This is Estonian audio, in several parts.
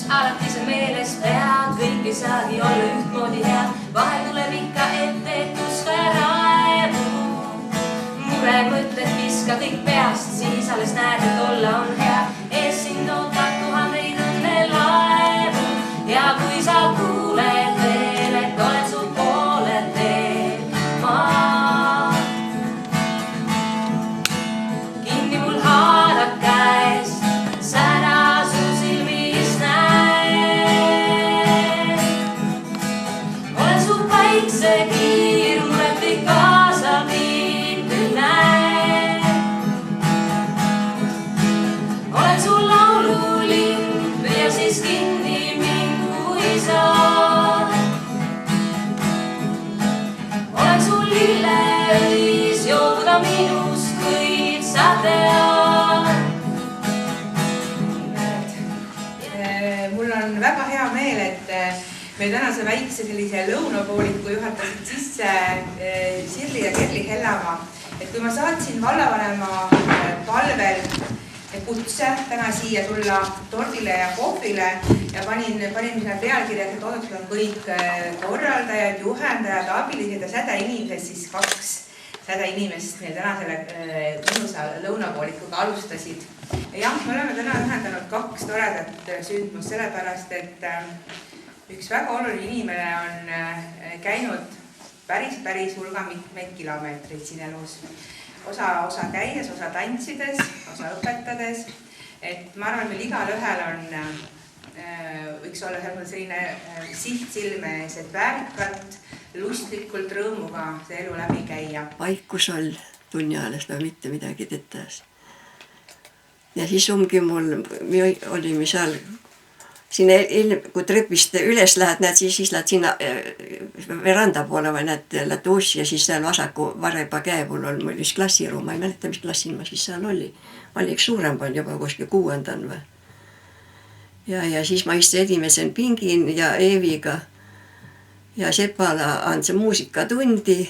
Alati sa meeles pead, kõik ei saagi olla ühtmoodi head. Vahel tuleb ikka ette, kus ka raevu. Mure mõtted viska kõik peast, siis alles näed, et olla on hea. Ees sind ootab tuhandeid õnnelaevu. Ja kui sa kuuled veel, et olen su pooled teel maa. Kinni mul haarad käes, sära su silmis Vaikse kiir, muret ei kaasa mind küll näe. Olen su laululind, püüa siis kinni mind, kui saad. Olen su lilleõis, jooda minust kõik sa tead. Mul on väga hea meel, et me tänase väikse sellise lõunapooliku juhatasid sisse Sirli ja Kerli Hellamaa. Et kui ma saatsin vallavanema palvel kutse täna siia tulla tordile ja kohvile ja panin sinna pealkirjas, et oodatud on kõik korraldajad, juhendajad, abilised ja sädeinimesed, siis 2 sädeinimest meil tänasele mõnusa lõunapoolikuga alustasid. Jah, me oleme täna ühendanud 2 toredat sündmust sellepärast, et üks väga oluline inimene on käinud päris hulga mitmeid kilomeetreid siin elus. Osa käides, osa tantsides, osa õpetades. Et ma arvan, meil igal ühel võiks olla selline siht silme ees, et väärikalt, lustlikult, rõõmuga see elu läbi käia. Vaikus all tunni ajast või mitte midagi tetas. Ja siis ongi mul, me olime seal siin kui trepist üles lähed, näed, siis lähed sinna veranda poole või lähed uussi ja siis seal vasaku vareba käe mul on mul üks klassiruum, ma ei mäleta, mis klassil ma siis seal oli. Ma olin üks suurem palju juba kuskil 6. või. Ja siis ma istusin esimesen pingin ja Eeviga ja Sepala andis muusikatundi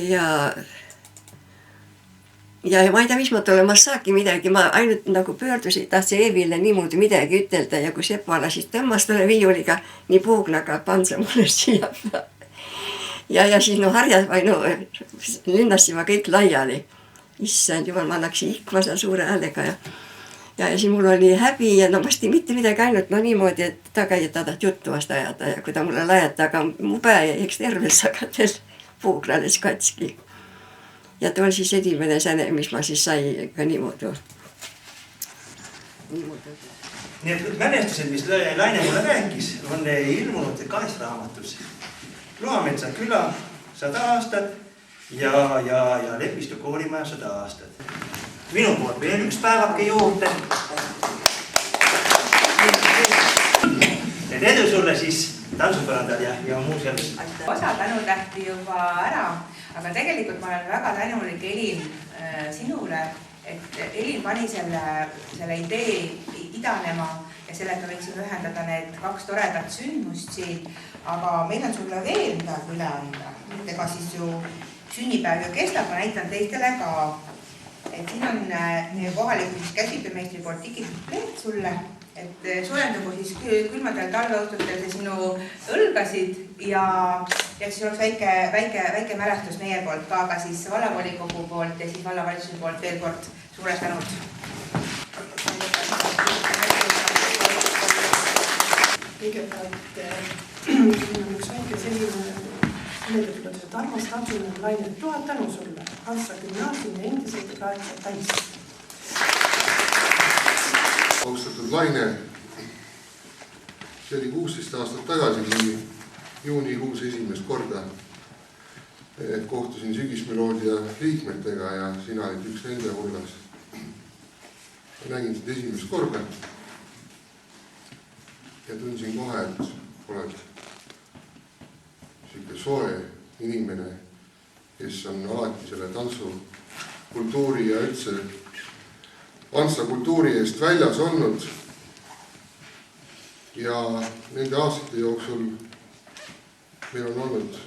ja ma ei tea, mis ma tulemas saaki midagi, ma ainult nagu pöördusin, tahtsin Eevile niimoodi midagi ütelda ja kui Sepala siis tõmmas talle viiuliga nii puugnaga pansa mulle siia. Ja siis harjad või lennasime kõik laiali. Issand jumal, ma annaksin ikma seal suure häälega ja siis mul oli häbi ja ma ei mitte midagi ainult niimoodi, et ta käid tahtnud juttu vast ajada ja kui ta mulle laiata, aga mu päe jäi eks terves, aga teil puugnales katski. Ja too on siis esimene säne, mis ma siis sai ka niimoodi. Nii et mälestused, mis Laine mulle rääkis, on ilmunud 2 raamatus. Loametsa küla 100 aastat ja Lepistu koolimaja 100 aastat. Minu poolt veel üks päevake juurde. Et edu sulle siis tantsupõrandal ja muu selles. Osa tänutähti juba ära, aga tegelikult ma olen väga tänulik Elin sinule, et Elin pani selle idee idanema ja selle, et me võiksime ühendada need 2 toredat sündmust siin, aga meil on sulle veel midagi üle anda. Ega siis ju sünnipäev ju kestab, ma näitan teistele ka. Et siin on meie kohalikud käsitöömeistri poolt tikitud pleed sulle, et soojendagu siis külmadel talveõhtutel sinu õlgasid ja siis oleks väike mälestus meie poolt ka, aga siis vallavolikogu poolt ja siis vallavalitsuse poolt veel kord suure tänud. Kõigepealt üks väike selline meeldetuletus, et armas tantsuline Laine, 1000 tänu sulle, Hansa gümnaasiumi endiselt ja praegused tantsijad. Austatud Laine, see oli 16 aastat tagasi, kui juunikuus esimest korda kohtusin Sügismeloodia liikmetega ja sina olid üks nende hulgas. Ma nägin seda esimest korda ja tundsin kohe, et oled selline soe inimene, kes on alati selle tantsukultuuri ja üldse vantslakultuuri eest väljas olnud. Ja nende aastate jooksul meil on olnud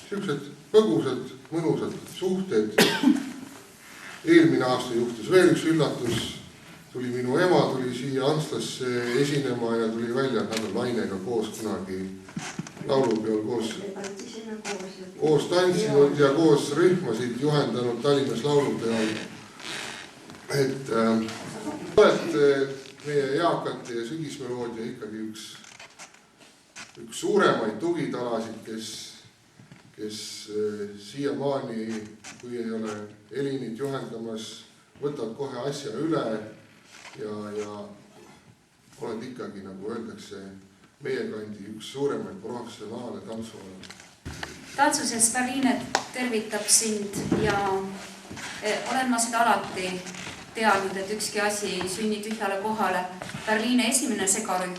sellised põgusad, mõnusad suhted. Eelmine aasta juhtus veel üks üllatus. Tuli minu ema, tuli siia Antslasse esinema ja tuli välja, et nad on Lainega koos kunagi laulupeol koos tantsinud ja koos rühmasid juhendanud Tallinnas laulupeol. Et olete meie eakate ja sügismeloodia ikkagi üks suuremaid tugitalasid, kes siiamaani, kui ei ole Elinit juhendamas, võtad kohe asja üle ja oled ikkagi, nagu öeldakse, meie kandi üks suuremaid professionaale tantsuala. Tantsuses Berliine tervitab sind ja olen ma seda alati teadnud, et ükski asi ei sünni tühjale kohale. Berliine esimene segarühm,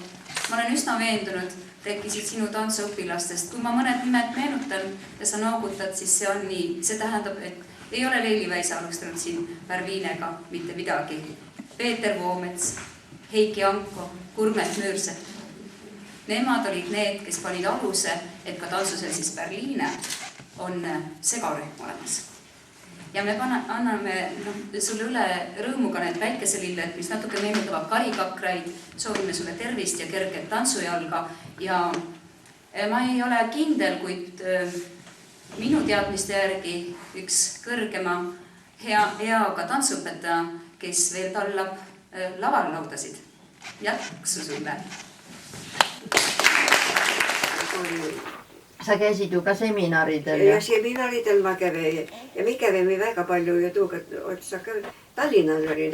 ma olen üsna veendunud, tekkisid sinu tantsuõpilastest. Kui ma mõned nimed meenutan ja sa noogutad, siis see on nii. See tähendab, et ei ole Leili Väisa alustanud siin Berliinega mitte midagi. Peeter Voomets, Heiki Anko, Kurmet Müürsepp. Nemad olid need, kes panid aluse, et ka tantsusel siis Berliine on segarühm olemas. Ja me anname sulle üle rõõmuga need päikeselilled, mis natuke meenutavad karikakraid. Soovime sulle tervist ja kerget tantsujalga. Ja ma ei ole kindel, kuid minu teadmiste järgi üks kõrgema heaga tantsuõpetaja, kes veel tallab laval laudasid. Jaksu sulle! Sa käisid ju ka seminaridel. Ja seminaridel ma kävin. Ja me kävimme väga palju ja tuuga otsa ka Tallinnas oli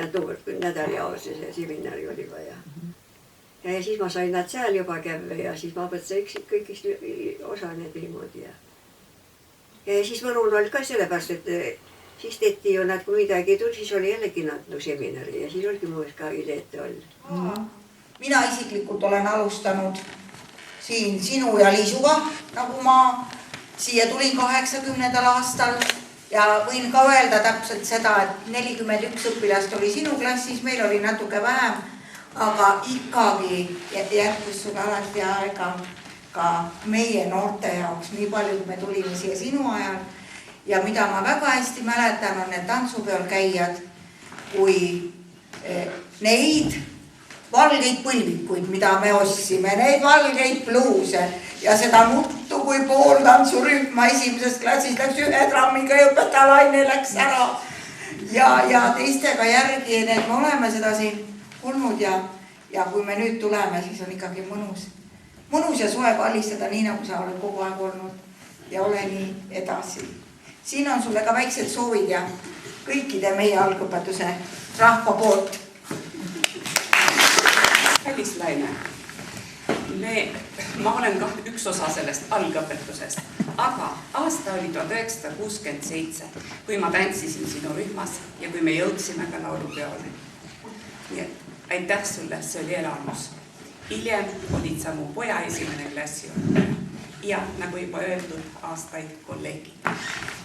nädaljaos ja see seminari oli vaja. Ja siis ma sain nad seal juba käve ja siis ma mõtlesin kõigist osaned niimoodi. Ja siis mõnul oli ka sellepärast, et siis tehti ju nad, kui midagi tuli, siis oli jällegi nad seminari ja siis oligi muus ka ideete olla. Mina isiklikult olen alustanud siin sinu ja Liisuga, nagu ma siia tulin 80. aastal ja võin ka öelda täpselt seda, et 41 õpilast oli sinu klassis, meil oli natuke vähem, aga ikkagi jätkus sul alati aega ka meie noorte jaoks, nii palju, kui me tulime siia sinu ajal. Ja mida ma väga hästi mäletan, on need tantsupeol käijad, kui neid valgeid põlvikuid, mida me ostsime, neid valgeid bluuse ja seda nuttu, kui pool tantsurühma esimesest klassist läks ühe trammiga ja õpetaja Laine läks ära ja teistega järgi, et me oleme seda siin olnud ja kui me nüüd tuleme, siis on ikkagi mõnus ja soe kallistada nii, nagu sa oled kogu aeg olnud ja ole nii edasi. Siin on sulle ka väiksed soovid ja kõikide meie algõpetuse rahva poolt. Kallis Laine, ma olen ka üks osa sellest algõpetusest, aga aasta oli 1967, kui ma tantsisin sinu rühmas ja kui me jõudsime ka laulupeole. Nii et aitäh sulle, see oli elamus. Hiljem olid sa mu poja esimene klassi ja nagu juba öeldud, aastaid kolleegid.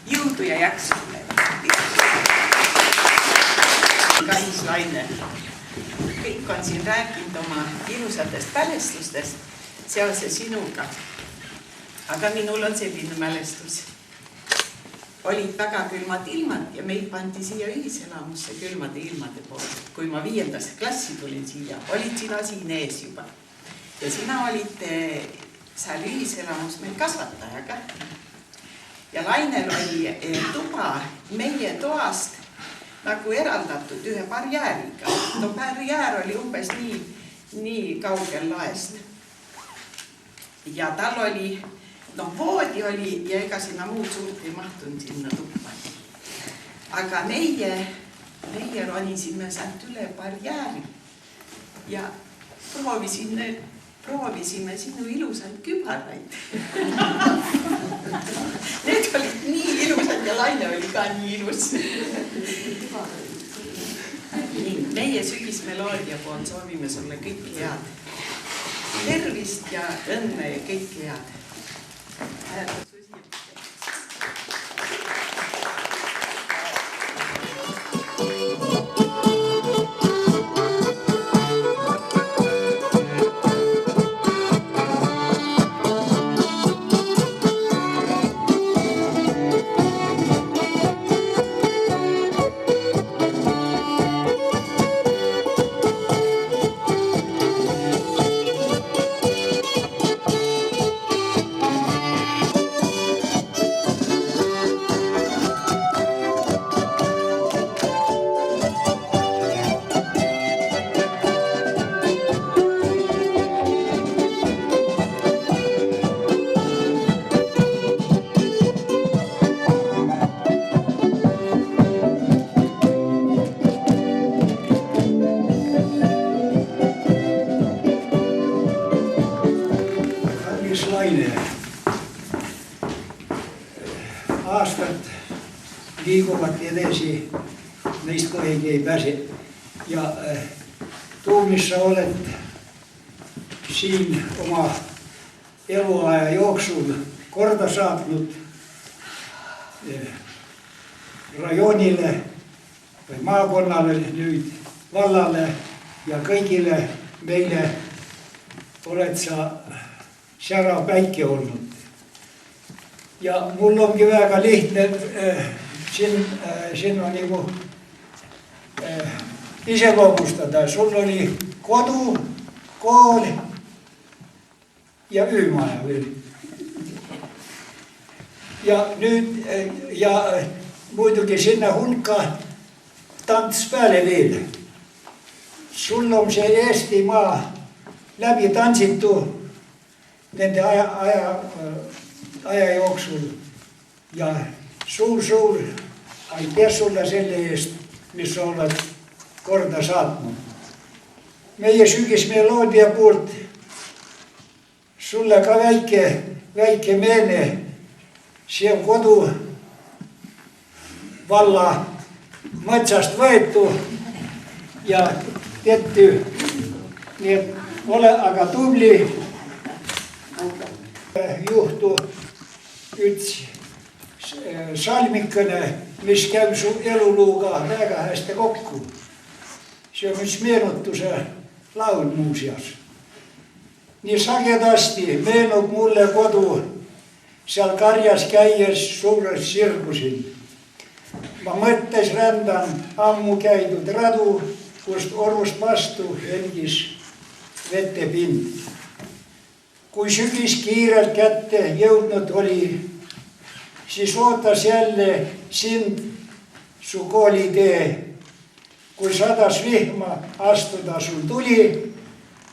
Jõudu ja jaksu sulle! Kallis Laine, kõik on siin rääkinud oma ilusatest mälestustest seoses sinuga. Aga minul on selline mälestus. Olid väga külmad ilmad ja meid pandi siia ühiselamusse külmade ilmade poolt. Kui ma 5. klassi tulin siia, olid sina siin ees juba. Ja sina olid seal ühiselamus meil kasvatajaga. Ja Lainel oli tuba meie toast nagu eraldatud ühe barjääriga. No barjäär oli umbes nii kaugel laest. Ja tal oli, voodi oli ja ega sinna muud suurt ei mahtunud sinna tuppa. Aga meie ronisime sealt üle barjääri ja proovisime sinu ilusaid kübaraid. Need olid nii ilusad ja Laine oli ka nii ilus. Meie sügismeloodia poolt soovime sulle kõik head. Tervist ja õnne ja kõik head. aastat liiguvad edasi, neist kohegi ei pääse. Ja tuu, mis sa oled siin oma eluaja jooksul korda saatnud rajoonile või maakonnale nüüd, vallale ja kõigile meile oled sa särav päike olnud. Ja mul ongi väga lihtne sinna nagu iseloomustada. Sul oli kodu, kool ja üümaja veel. Ja nüüd ja muidugi sinna hulka tants peale veel. Sul on see Eestimaa läbi tantsitu nende aja jooksul ja suur aitäh sulle selle eest, mis sa oled korda saatnud. Meie sügismeloodia poolt sulle ka väike meene, see on kodu valla mõtsast võetu ja tehty, nii et ole aga tubli juhtu üks salmikene, mis käib su eluluuga väga hästi kokku. See on üks meenutuse laul muuseas. Nii sagedasti meenub mulle kodu seal karjas käies suures sirgusil. Ma mõttes rändan ammu käidud radu, kust orust vastu helgis vetepind. Kui sügis kiirelt kätte jõudnud oli, siis ootas jälle sind su koolitee. Kui sadas vihma astuda sul tuli,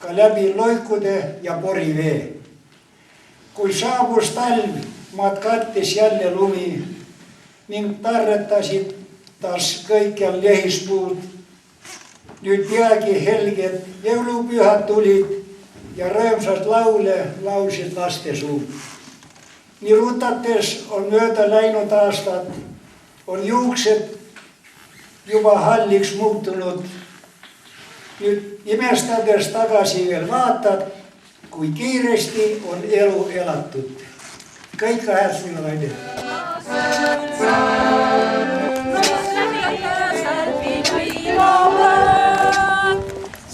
ka läbi loikude ja porivee. Kui saabus talv, maad kattis jälle lumi ning tarretasid taas kõikjal lehispuud. Nüüd peagi helged jõulupühad tulid ja rõõmsad laule laulsid laste suud. Nii rutates on mööda läinud aastad, on juuksed juba halliks muutunud. Nüüd imestades tagasi veel vaatad, kui kiiresti on elu elatud. Kõik läheb sulle välja.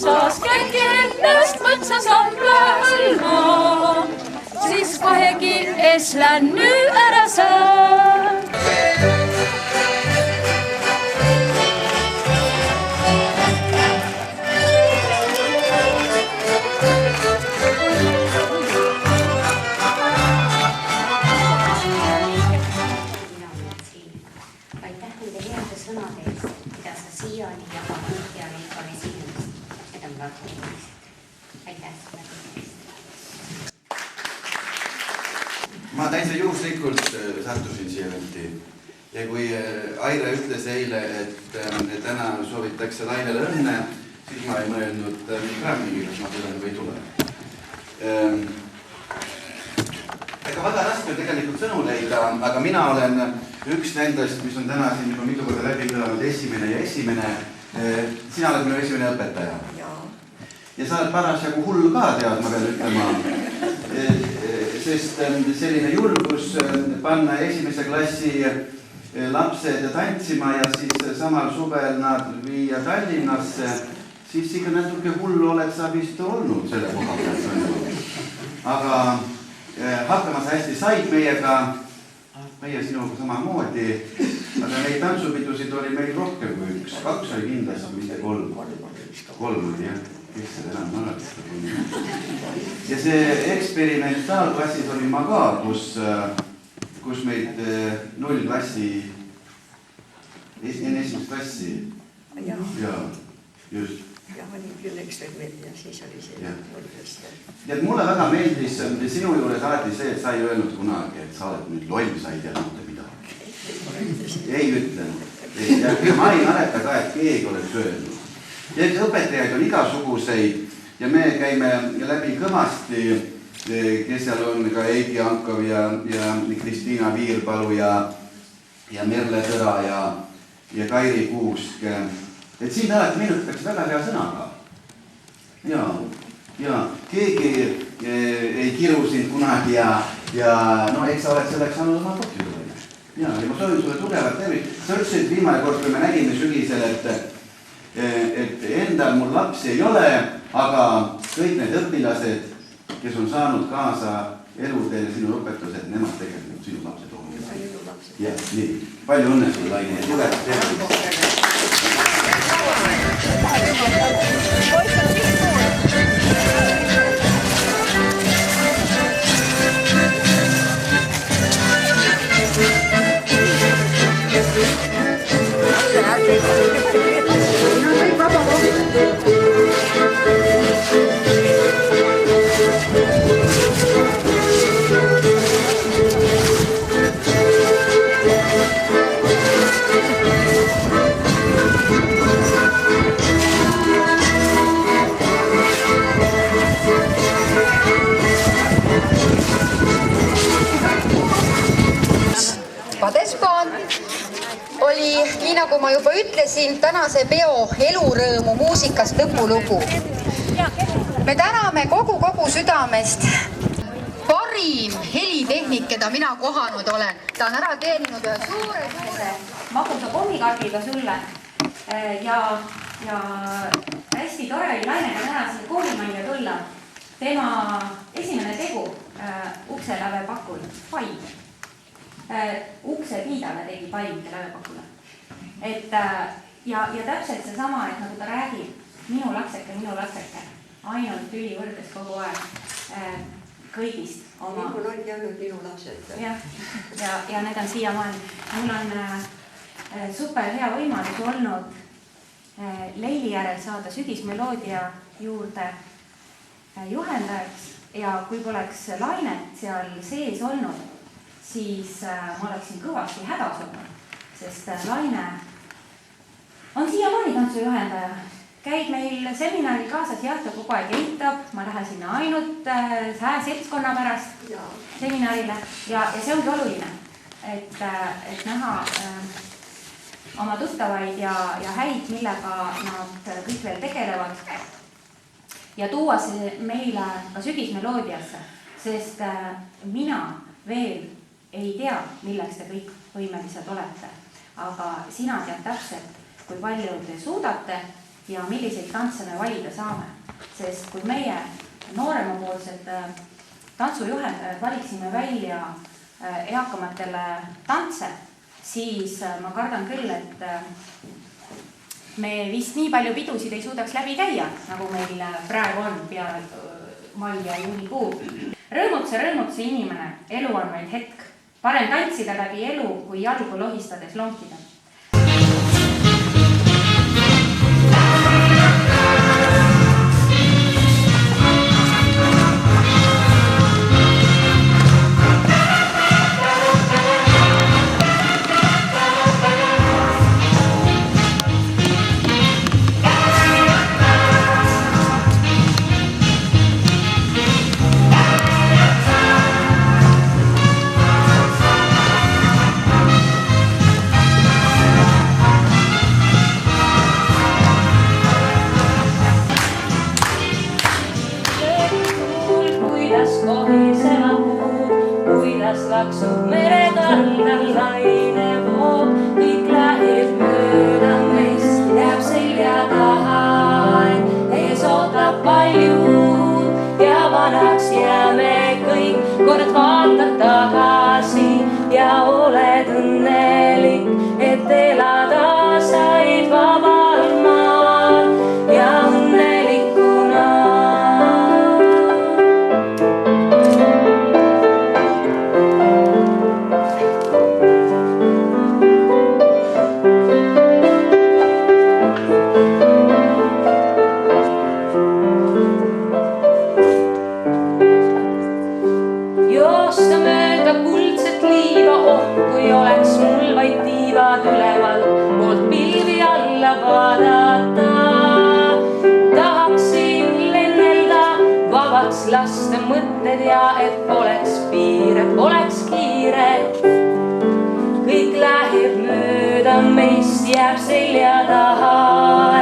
Saas käki ennast mõtsa sambla hõlma, siis kahegi eslän nüüd ära saa. Ma täitsa juhuslikult sattusin siia venti ja kui Aire ütles eile, et täna soovitakse Lainele õnne, siis ma ei mõelnud kraamigi, kas ma tulen või ei tule. Ega väga raske tegelikult sõnu leida, aga mina olen üks nendest, mis on täna siin juba mitu korda läbi kõlanud esimene. Sina oled minu esimene õpetaja. Ja sa oled parasjagu hull ka, tead, ma pean ütlema. Sest selline julgus panna esimese klassi lapsed tantsima ja siis samal suvel nad viia Tallinnasse, siis ikka natuke hull oled sa vist olnud selle koha pealt. Aga hakkama sa hästi said meiega, meie sinuga samamoodi, aga neid tantsupidusid oli meil rohkem kui üks. 2 oli kindlasti, mitte 3. 3 oli jah. Kes seda enam mäletada. Ja see eksperimentaalklassis oli ma ka, kus meid 0 klassi, enne esimest klassi. Ja, just. Ja, oli küll eksperiment ja siis oli see 0 klassi. Ja mulle väga meeldis sinu juures alati see, et sa ei öelnud kunagi, et sa oled nüüd loll, sa ei tea mitte midagi. Ei ütlenud. Ja ma ei mäleta ka, et keegi oleks öelnud. Ja õpetajaid on igasuguseid ja me käime läbi kõvasti, kes seal on ka Eiki Ankov ja Kristiina Viirpalu ja ja Merle Tõra ja Kairi Kuusk. Et sind alati meenutatakse väga hea sõnaga. Ja keegi ei kiru sind kunagi ja no eks sa oled selleks andnud oma põhjusele. Ja ma soovin sulle tugevat tervist. Sa ütlesid viimane kord, kui me nägime sügisel, et endal mul lapsi ei ole, aga kõik need õpilased, kes on saanud kaasa eluteel sinu õpetused, nemad tegelikult sinu lapsed on. Ja, nii. Palju õnne sulle, Laine, ja tugevat tervist. Padespaan oli, nii nagu ma juba ütlesin, tänase peo elurõõmu muusikast lõpulugu. Me täname kogu südamest parim helitehnik, keda mina kohanud olen. Ta on ära teeninud ühe suure magusa kommikaardiga sulle ja hästi tore oli Lainega täna siia koolimajja tulla. Tema esimene tegu ukseläve pakul, paim. Ukse piidale tegi paimide lävepakule. Ja täpselt seesama, et nagu ta räägib, minu lapseke, ainult tüli võrdes kogu aeg kõigist oma... Mul on jäänud minu lapsed. Ja need on siiamaani. Mul on super hea võimalus olnud Leili järel saada sügismeloodia juurde juhendajaks ja kui poleks Lainet seal sees olnud, siis ma oleksin kõvasti hädas olnud, sest Laine on siiamaani tantsujuhendaja. Käib meil seminaril kaasas, jah, ta kogu aeg eitab, ma lähen sinna ainult seltskonna pärast seminarile ja see ongi oluline, et näha oma tuttavaid ja häid, millega nad kõik veel tegelevad ja tuua see meile ka sügismeloodiasse, sest mina veel ei tea, milleks te kõik võimelised olete, aga sina tead täpselt, kui palju te suudate ja milliseid tantse me valida saame. Sest kui meie nooremapoolsed tantsujuhendajad valiksime välja eakamatele tantse, siis ma kardan küll, et me vist nii palju pidusid ei suudaks läbi käia, nagu meil praegu on peale mai ja juunikuu. Rõõmutse inimene, elu on vaid hetk. Parem tantsida läbi elu, kui jalgu lohistades lonkida. Laksub merekaldal laine voog, kõik läheb mööda meist, jääb selja taha, ees ootab palju ja vanaks jääme kõik, kord vaatad tagasi ja oled õnnelik, et elada said vabal maal ja õnnelikuna. Kui oleks mul vaid tiivad üleval, poolt pilvi alla vaadata. Tahaksin lennelda, vabaks lasta mõtted ja et poleks piire, poleks kiire. Kõik läheb jääb selja taha.